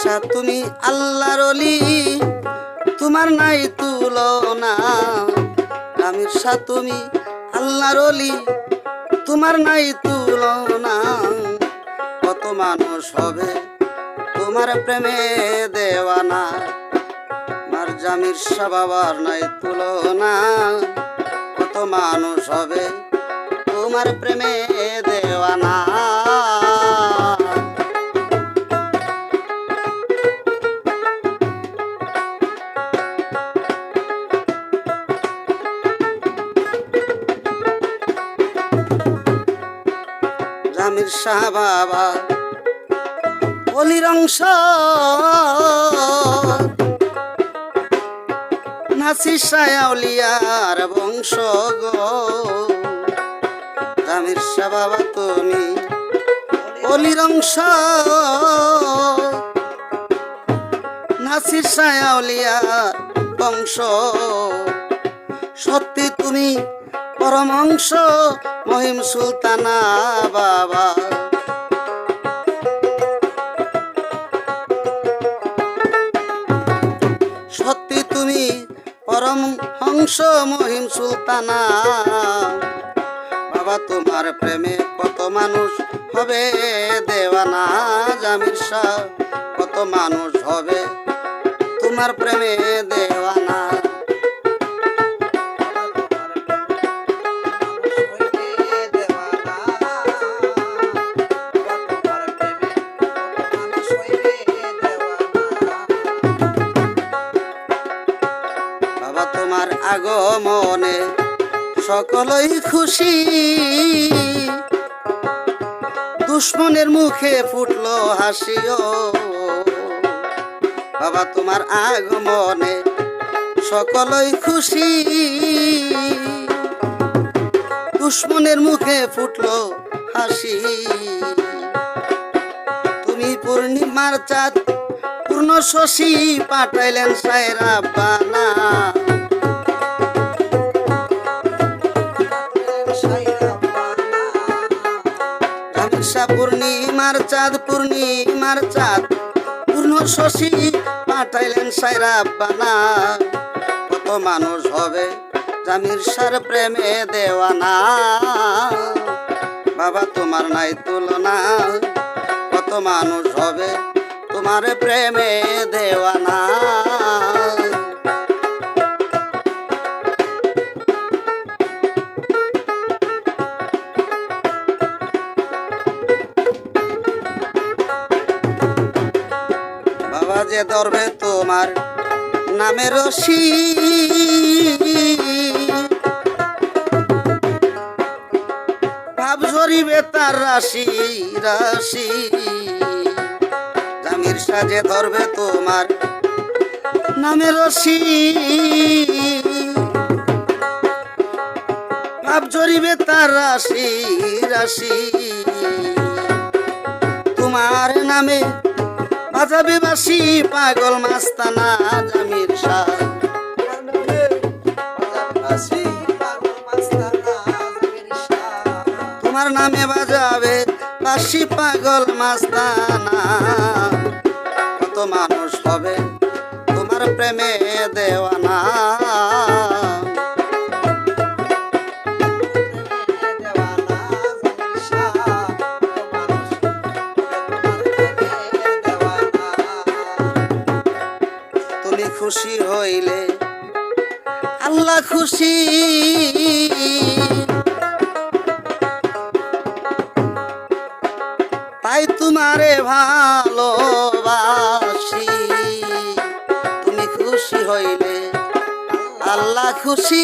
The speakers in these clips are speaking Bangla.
শাহ তুমি আল্লাহর ওলি, তোমার নাই তুলনা। জামির শাহ তুমি আল্লাহর ওলি, তোমার নাই তুলনা। কত মানুষ হবে তোমার প্রেমে দেওয়ানা। আমার জামির শাহ বাবার নাই তুলনা। কত মানুষ হবে তোমার প্রেমে দেওয়ানা। জামির শাহ বাবা অলির অংশ, নাসির শাহ আউলিয়ার বংশ গো। জামির শাহ বাবা তুমি অলির অংশ, নাসির শাহ আউলিয়ার বংশ। সত্যি তুমি পরম অংশ, মহিম সুলতানা বাবা। সত্যি তুমি পরম হংস, মহিম সুলতানা বাবা। তোমার প্রেমে কত মানুষ হবে দেওয়ানা। জামির শাহ কত মানুষ হবে তোমার প্রেমে দেওয়ানা। তোমার আগমনে সকলেই খুশি, দুশ্মনের মুখে ফুটলো হাসিও। বাবা তোমার আগমনে সকলেই খুশি, দুশ্মনের মুখে ফুটলো হাসি। তুমি পূর্ণিমার চাঁদ পূর্ণ শশী, পাঠাইলেন সায়রা বানা। পূর্ণিমার চাঁদ, পূর্ণিমার চাঁদ পূর্ণ শশী, পাঠাইলেন সায়রা বানা। কত মানুষ হবে জামির শাহর প্রেমে দেওয়ানা। বাবা তোমার নাই তুলনা। কত মানুষ হবে তোমার প্রেমে দেওয়ানা। বাবা যে ধরবে তোমার নামে রশি, ভাব জরিবে তার রাশি রাশি। জামির শাহ যে ধরবে তোমার নামে রশি, ভাব জরিবে তার রাশি রাশি। তোমার নামে বাজাবে বাঁশি পাগল মাস্তানা। জামির শাহ তোমার নামে বাজাবে বাঁশি পাগল মাস্তানা। কত মানুষ হবে তোমার প্রেমে দেওয়ানা। খুশি হইলে আল্লাহ খুশি, তাই তোমারে ভালোবাসি। তুমি খুশি হইলে আল্লাহ খুশি,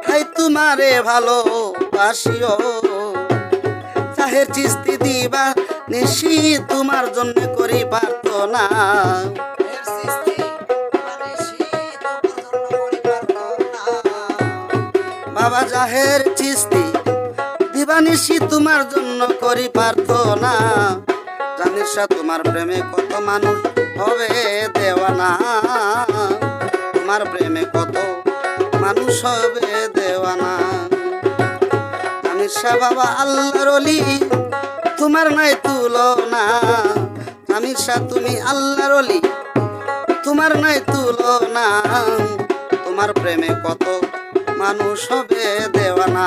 তাই তোমারে ভালোবাসিও। চাহের চিস্তি দিবা নিশি, তোমার জন্য করি প্রার্থনা। বাবা জাহের চিস্তি দিবানিশি, তোমার জন্য করি প্রার্থনা। জামির শাহ তোমার প্রেমে কত মানুষ হবে দেওয়ানা। তোমার প্রেমে কত মানুষ হবে দেওয়ানা। জামির শাহ বাবা আল্লাহর ওলি, তোমার নাই তুলনা জামির শাহ তুমি আল্লাহর ওলি তোমার নাই তুলনা তোমার প্রেমে কত মানুষ হবে দেওয়ানা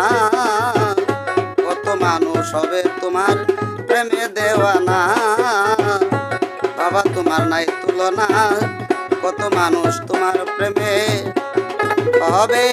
কত মানুষ হবে তোমার প্রেমে দেওয়ানা বাবা তোমার নাই তুলনা কত মানুষ তোমার প্রেমে হবে